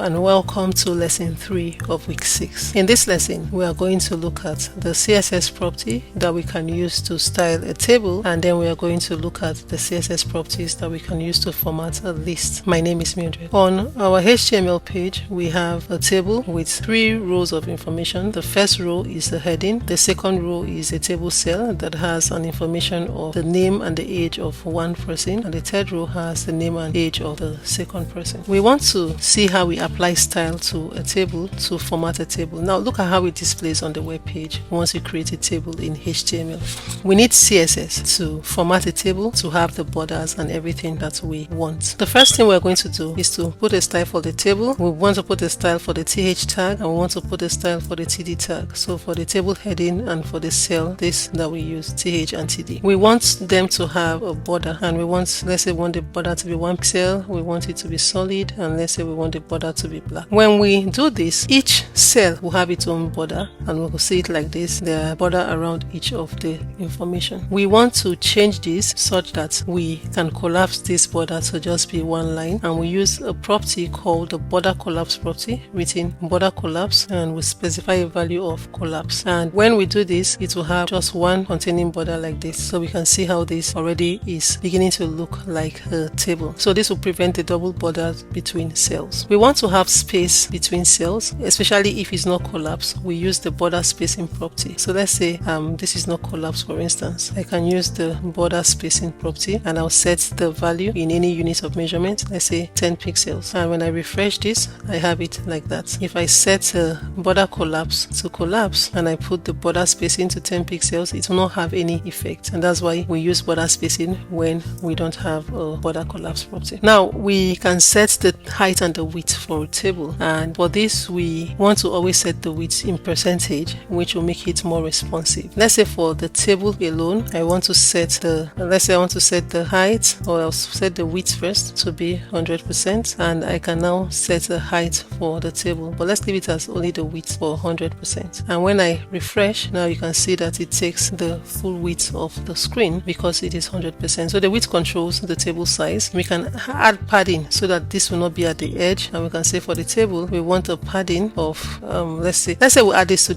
and welcome to lesson 3 of week 6. In this lesson, we are going to look at the CSS property that we can use to style a table, and then we are going to look at the CSS properties that we can use to format a list. My name is Mildred. On our HTML page, we have a table with 3 rows of information. The first row is the heading. The second row is a table cell that has an information of the name and the age of one person, and the third row has the name and age of the second person. We want to see how we apply style to a table to format a table. Now look at how it displays on the web page once you create a table in HTML. We need CSS to format a table to have the borders and everything that we want. The first thing we're going to do is to put a style for the table. We want to put a style for the TH tag, and we want to put a style for the TD tag. So for the table heading and for the cell, this that we use, TH and TD. We want them to have a border, and we want, let's say we want the border to be 1 pixel, we want it to be solid, and let's say we want the border to be black. When we do this, each cell will have its own border, and we will see it like this, the border around each of the information. We want to change this such that we can collapse this border to just be one line, and we use a property called the border collapse property, written border collapse, and we specify a value of collapse. And when we do this, it will have just one containing border like this. So we can see how this already is beginning to look like a table. So this will prevent the double borders between cells. We want to have space between cells, especially if it's not collapsed. We use the border spacing property. So let's say this is not collapsed, for instance. I can use the border spacing property, and I'll set the value in any unit of measurement, let's say 10 pixels. And when I refresh this, I have it like that. If I set the border collapse to collapse and I put the border spacing to 10 pixels, it will not have any effect. And that's why we use border spacing when we don't have a border collapse property. Now we can set the height and the width for a table, and for this we want to always set the width in percentage, which will make it more responsive. Let's say for the table alone, I want to set the height, or I'll set the width first to be 100%, and I can now set the height for the table, but let's leave it as only the width for 100%. And when I refresh, now you can see that it takes the full width of the screen because it is 100%. So the width controls the table size. We can add padding so that this will not be at the edge, and we can say for the table we want a padding of let's say we add this to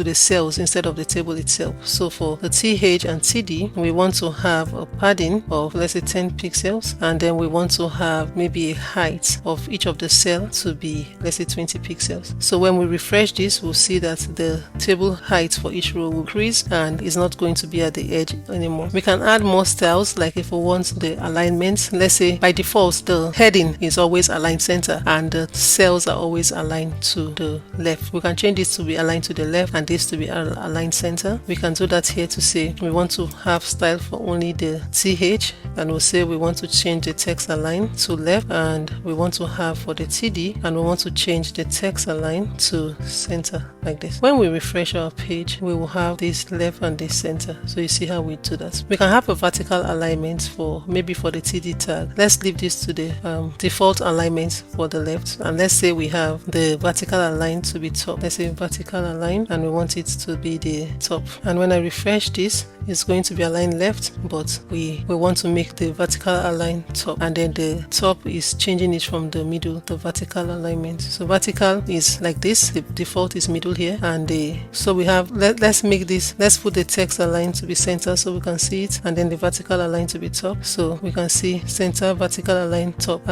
the cells instead of the table itself. So for the TH and TD, we want to have a padding of, let's say, 10 pixels, and then we want to have maybe a height of each of the cell to be, let's say, 20 pixels. So when we refresh this, we'll see that the table height for each row will increase and is not going to be at the edge anymore. We can add more styles, like if we want the alignment, let's say by default the heading is always aligned center and the cells are always aligned to the left. We can change this to be aligned to the left and this to be aligned center. We can do that here to say we want to have style for only the TH, and we'll say we want to change the text align to left, and we want to have for the TD, and we want to change the text align to center like this. When we refresh our page, we will have this left and this center. So you see how we do that. We can have a vertical alignment for maybe for the TD tag. Let's leave this to the default alignment for the left, and let's say we have the vertical align to be top. Let's say vertical align, and we want it to be the top. And when I refresh this, it's going to be aligned left, but we want to make the vertical align top, and then the top is changing it from the middle, the vertical alignment. So vertical is like this, the default is middle here, and so we have, let's make this, let's put the text align to be center so we can see it, and then the vertical align to be top, so we can see center, vertical align, top.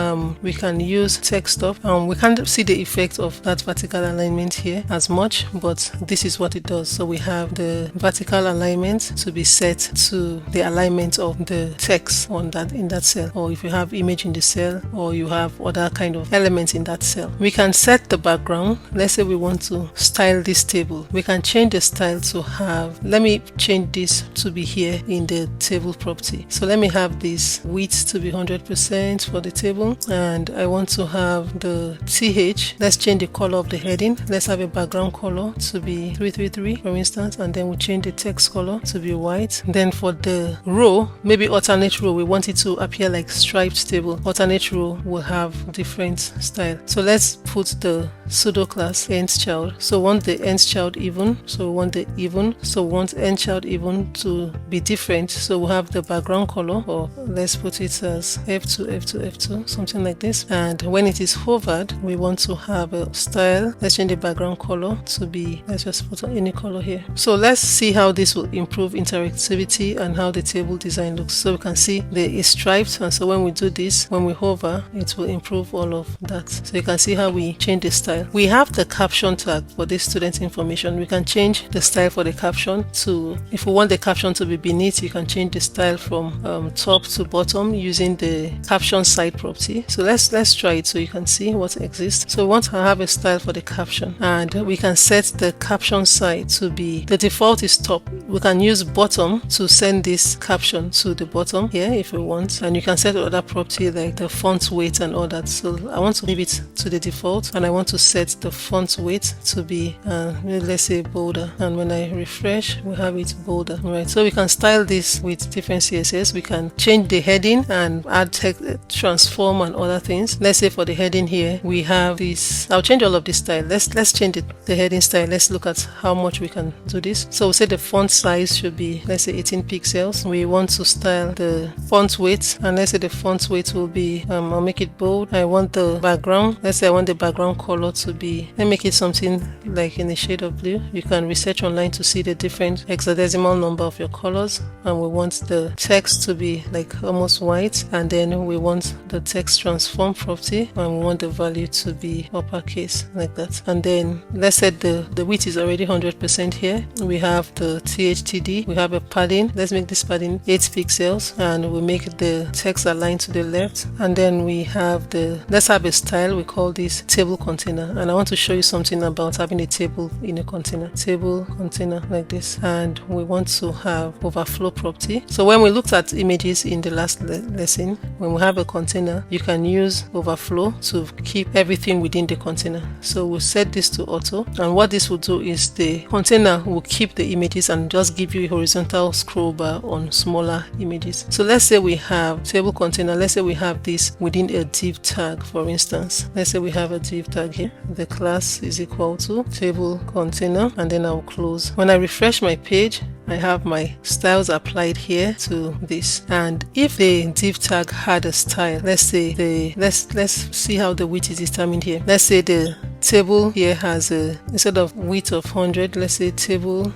We can use text stuff, we can't see the effect of that vertical alignment here as much, but this is what it does. So we have the vertical alignment to be set to the alignment of the text on that in that cell, or if you have image in the cell, or you have other kind of elements in that cell. We can set the background. Let's say we want to style this table. We can change the style to have, let me change this to be here in the table property. So let me have this width to be 100% for the table, and I want to have the TH. Let's change the color of the heading. Let's have a background color to be 333 for instance, and then we'll change the text color to be white. Then for the row, maybe alternate row, we want it to appear like striped table. Alternate row will have different style. So let's put the pseudo class nth child. So we want the nth child even, so we want the even, so we want nth child even to be different. So we'll have the background color, or let's put it as F2, F2, F2, something like this. And when it is hovered, notepad, we want to have a style. Let's change the background color to be, let's just put any color here. So let's see how this will improve interactivity and how the table design looks. So we can see it's striped, and so when we do this, when we hover, it will improve all of that. So you can see how we change the style. We have the caption tag for this student information. We can change the style for the caption to, if we want the caption to be beneath, you can change the style from top to bottom using the caption side property. So let's try it so you can see what exists. So we want to have a style for the caption, and we can set the caption side to be, the default is top. We can use bottom to send this caption to the bottom here if we want, and you can set other property like the font weight and all that. So I want to leave it to the default, and I want to set the font weight to be let's say bolder, and when I refresh we have it bolder. Right, so we can style this with different CSS. We can change the heading and add text, transform and other things. Let's say for the heading here we have this. I'll change all of this style. Let's change the heading style. Let's look at how much we can do this. So we'll say the font size should be, let's say 18 pixels. We want to style the font weight, and let's say the font weight will be I'll make it bold. I want the background, let's say I want the background color to be, let me make it something like in a shade of blue. You can research online to see the different hexadecimal number of your colors, and we want the text to be like almost white, and then we want the text transform property, and we want the value to be uppercase like that. And then let's say the width is already 100% here. We have the THTD, we have a padding. Let's make this padding 8 pixels, and we make the text align to the left. And then we have let's have a style. We call this table container, and I want to show you something about having a table in a container. Table container like this, and we want to have overflow property. So when we looked at images in the last lesson, when we have a container, you can use overflow to keep everything within the container. So we'll set this to auto, and what this will do is the container will keep the images and just give you a horizontal scroll bar on smaller images. So let's say we have table container. Let's say we have this within a div tag, for instance. Let's say we have a div tag here. The class is equal to table container, and then I'll close. When I refresh my page, I have my styles applied here to this. And if the div tag had a style, let's say let's see how the width is determined here. Let's say the table here has a, instead of width of 100, let's say table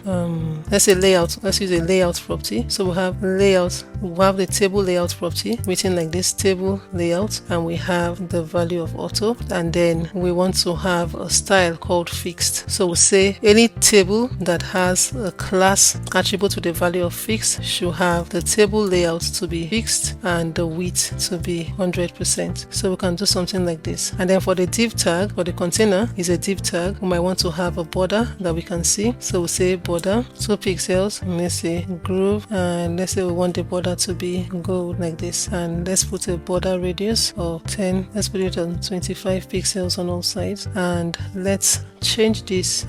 let's say layout. Let's use a layout property. So we have layout, we have the table layout property written like this, table layout, and we have the value of auto, and then we want to have a style called fixed. So we'll say any table that has a class attribute with the value of fixed should have the table layout to be fixed and the width to be 100%. So we can do something like this. And then for the div tag, for the container is a div tag, we might want to have a border that we can see. So we'll say border 2 pixels, and let's say groove, and let's say we want the border to be gold like this, and let's put a border radius of 10. Let's put it on 25 pixels on all sides, and let's change this.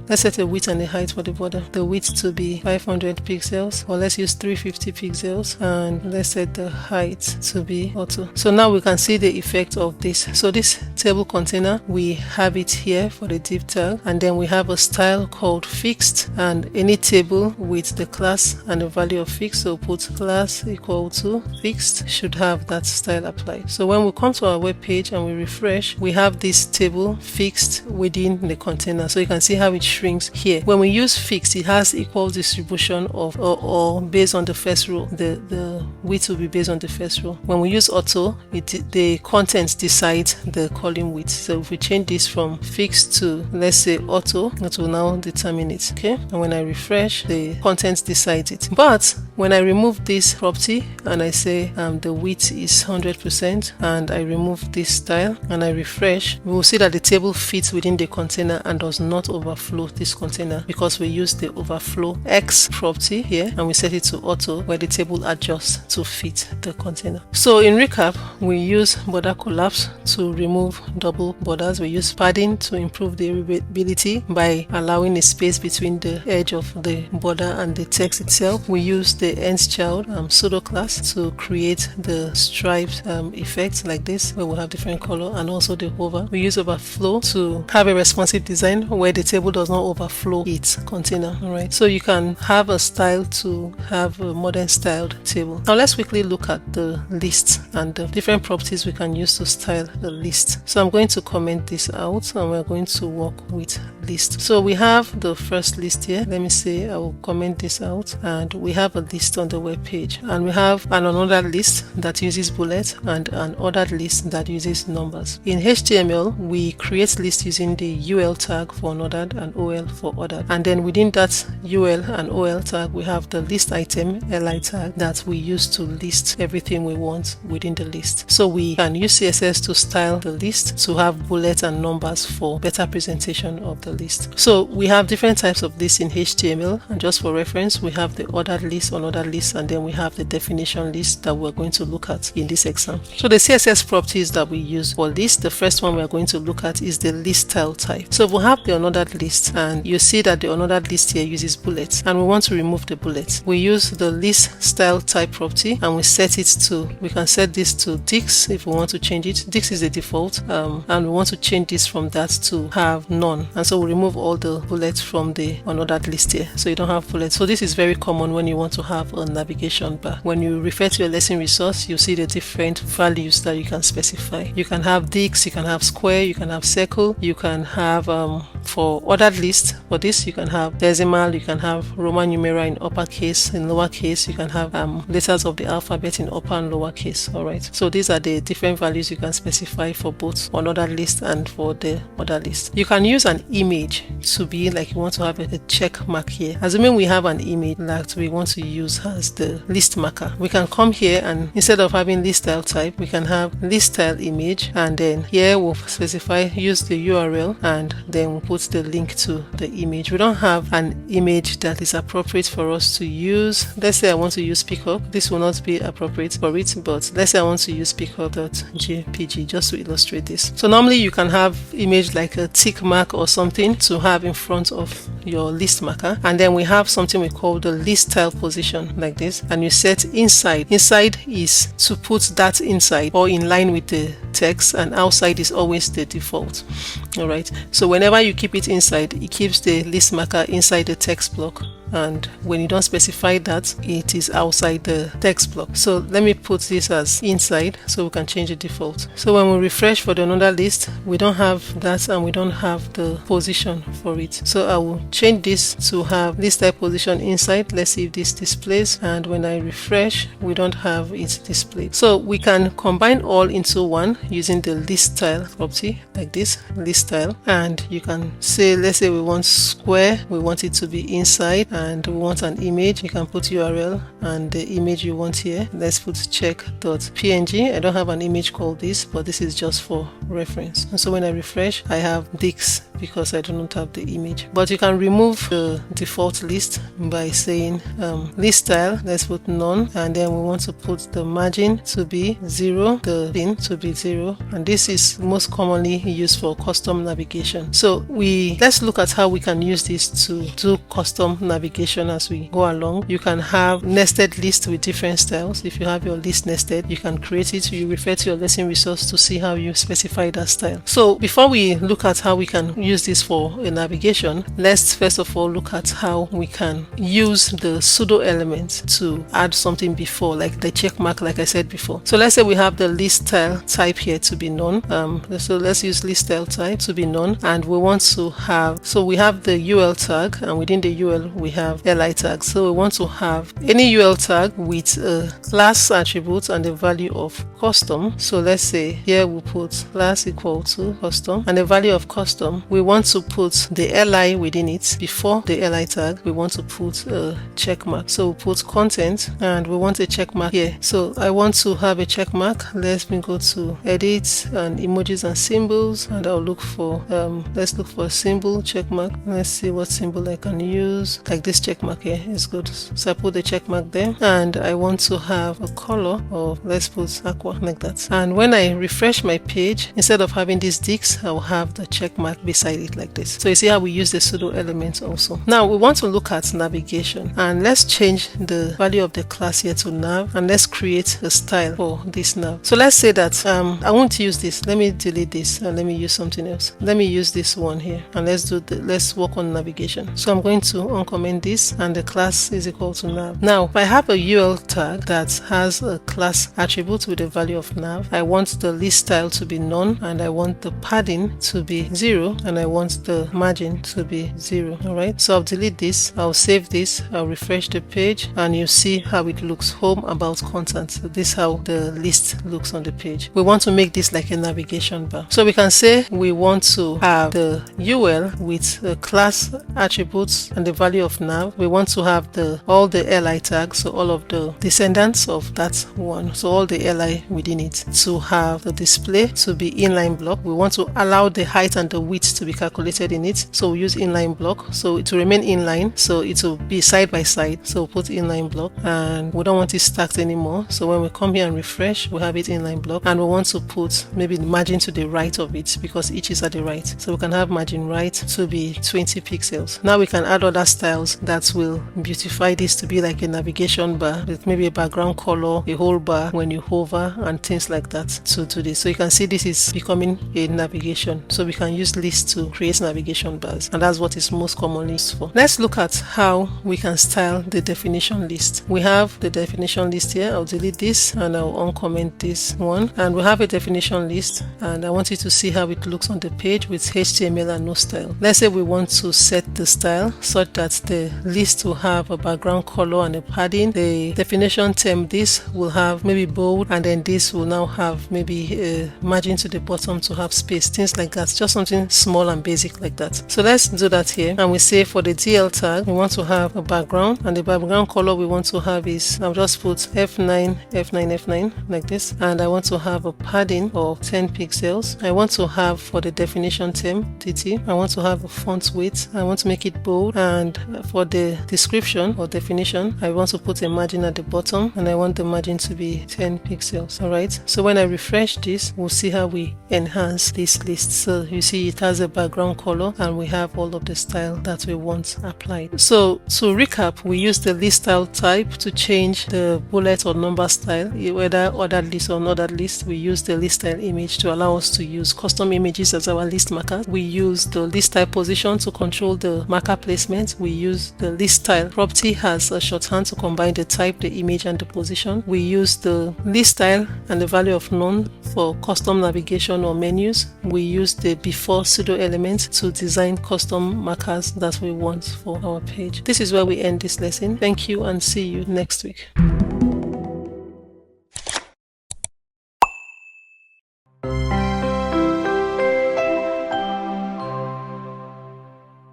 Let's set a width and a height for the border. The width to be 500 pixels, or let's use 350 pixels, and let's set the height to be auto. So now we can see the effect of this. So this table container, we have it here for the div tag, and then we have a style called fixed, and any table with the class and the value of fixed, so put class equal to fixed, should have that style applied. So when we come to our web page and we refresh, we have this table fixed within the container. So you can see how it shrinks here. When we use fixed, it has equal distribution of or based on the first row. The width will be based on the first row. When we use auto, the contents decide the column width. So if we change this from fixed to, let's say, auto, it will now determine it. Okay, and when I refresh, the contents decides it. But when I remove this property and I say the width is 100%, and I remove this style and I refresh, we will see that the table fits within the container and does not overflow this container, because we use the overflow X property here and we set it to auto, where the table adjusts to fit the container. So in recap, we use border collapse to remove double borders. We use padding to improve the readability by allowing a space between the edge of the border and the text itself. We use the the nthchild pseudo class to create the striped effect like this, where we'll have different color, and also the hover. We use overflow to have a responsive design where the table does not overflow its container. All right, so you can have a style to have a modern styled table. Now let's quickly look at the list and the different properties we can use to style the list. So I'm going to comment this out and we're going to work with list. So we have the first list here. Let me say I will comment this out, and we have a list on the web page, and we have an ordered list that uses bullets and an ordered list that uses numbers. In HTML, we create lists using the UL tag for unordered and OL for ordered, and then within that UL and OL tag we have the list item LI tag that we use to list everything we want within the list. So we can use CSS to style the list to have bullets and numbers for better presentation of the list. So we have different types of lists in HTML, and just for reference, we have the ordered list, unordered list, and then we have the definition list that we're going to look at in this exam. So the CSS properties that we use for list, the first one we're going to look at is the list style type. So we'll have the unordered list, and you see that the unordered list here uses bullets, and we want to remove the bullets. We use the list style type property, and we set it to, we can set this to Dix if we want to change it. Dix is the default, and we want to change this from that to have none, and so we remove all the bullets from the unordered list here, so you don't have bullets. So this is very common when you want to have a navigation bar. When you refer to a lesson resource, you see the different values that you can specify. You can have Dix, you can have square, you can have circle, you can have for ordered list, for this you can have decimal, you can have Roman numeral in uppercase, in lowercase, you can have letters of the alphabet in upper and lowercase. All right, so these are the different values you can specify for both unordered list and for the ordered list. You can use an image to be like you want to have a check mark here. Assuming we have an image that we want to use as the list marker, we can come here and instead of having list style type, we can have list style image, and then here we'll specify, use the URL, and then we'll put the link to the image. We don't have an image that is appropriate for us to use. Let's say I want to use pickup. This will not be appropriate for it, but let's say I want to use pickup.jpg just to illustrate this. So normally you can have image like a tick mark or something to have in front of your list marker, and then we have something we call the list style position like this, and you set inside. Inside is to put that inside or in line with the text, and outside is always the default. All right, so whenever you keep it inside, it keeps the list marker inside the text block, and when you don't specify that, it is outside the text block. So let me put this as inside so we can change the default. So when we refresh for the another list, we don't have that and we don't have the position for it. So I will change this to have list type position inside. Let's see if this displays, and when I refresh, we don't have it displayed. So we can combine all into one using the list style property like this, list style, and you can say, let's say we want square, we want it to be inside, and we want an image. You can put URL and the image you want here. Let's put check.png. I don't have an image called this, but this is just for reference. And so when I refresh, I have Dix because I do not have the image. But you can remove the default list by saying list style, let's put none, and then we want to put the margin to be 0, the bin to be 0, and this is most commonly used for custom navigation. So let's look at how we can use this to do custom navigation as we go along. You can have nested lists with different styles. If you have your list nested, you can create it. You refer to your lesson resource to see how you specify that style. So before we look at how we can use this for a navigation, let's first of all look at how we can use the pseudo element to add something before, like the check mark, like I said before. So let's say we have the list style type here to be none. So let's use list style type to be none, and we want to have, so we have the UL tag, and within the UL we have LI tag. So we want to have any UL tag with a class attribute and the value of custom. So let's say here we put class equal to custom, and the value of custom, we want to put the LI within it. Before the LI tag, we want to put a check mark. So we put content, and we want a check mark here. So I want to have a check mark. Let me go to edit and emojis and symbols, and I'll look for let's look for a symbol check mark. Let's see what symbol I can use, like this check mark here is good. So I put the check mark there, and I want to have a color of, let's put aqua, like that. And when I refresh my page, instead of having these dicks, I'll have the check mark beside it like this. So you see how we use the pseudo element also. Now we want to look at navigation, and let's change the value of the class here to nav, and let's create a style for this nav. So let's say that I won't use this. Let me delete this and let me use something else. Let me use this one here, and let's work on navigation. So I'm going to uncomment this, and the class is equal to nav. Now if I have a UL tag that has a class attribute with a value of nav, I want the list style to be none, and I want the padding to be 0, and I want the margin to be 0. Alright, so I'll delete this, I'll save this, I'll refresh the page, and you see how it looks. Home, about, content. So this is how the list looks on the page. We want to make this like a navigation bar. So we can say we want to have the UL with the class attributes and the value of nav. We want to have all the li tags, so all of the descendants of that one, so all the li within it. To have the display to be inline block, we want to allow the height and the width to be calculated in it, so we use inline block. So it will remain inline, so it will be side by side, so we'll put inline block, and we don't want it stacked anymore. So when we come here and refresh, we have it inline block, and we want to put maybe the margin to the right of it because each is at the right, so we can have margin right to be 20 pixels. Now we can add other styles that will beautify this to be like a navigation bar with maybe a background color, a whole bar when you hover, and things like that to do this. So you can see this is becoming a navigation. So we can use lists to create navigation bars, and that's what is most commonly used for. Let's look at how we can style the definition list. We have the definition list here. I'll delete this and I'll uncomment this one, and we have a definition list, and I want you to see how it looks on the page with HTML and no style. Let's say we want to set the style such that the list will have a background color and a padding. The definition term, this will have maybe bold, and then this will now have maybe a margin to the bottom to have space, things like that. Just something small and basic like that. So let's do that here, and we say for the DL tag we want to have a background, and the background color we want to have is, I'll just put F9 F9 F9 like this, and I want to have a padding of 10 pixels. I want to have for the definition term TT, I want to have a font width, I want to make it bold, and for the description or definition I want to put a margin at the bottom, and I want the margin to be 10 pixels. Alright, so when I refresh this, we'll see how we enhance this list. So you see it has a background color, and we have all of the style that we want applied. So to recap, we use the list style type to change the bullet or number style, whether ordered list or not ordered list. We use the list style image to allow us to use custom images as our list marker. We use the list style position to control the marker placement. We use the list style property as a shorthand to combine the type, the image, and the position. We use the list style and the value of none for custom navigation or menus. We use the before pseudo element to design custom markers that we want for our page. This is where we end this lesson. Thank you, and see you next week.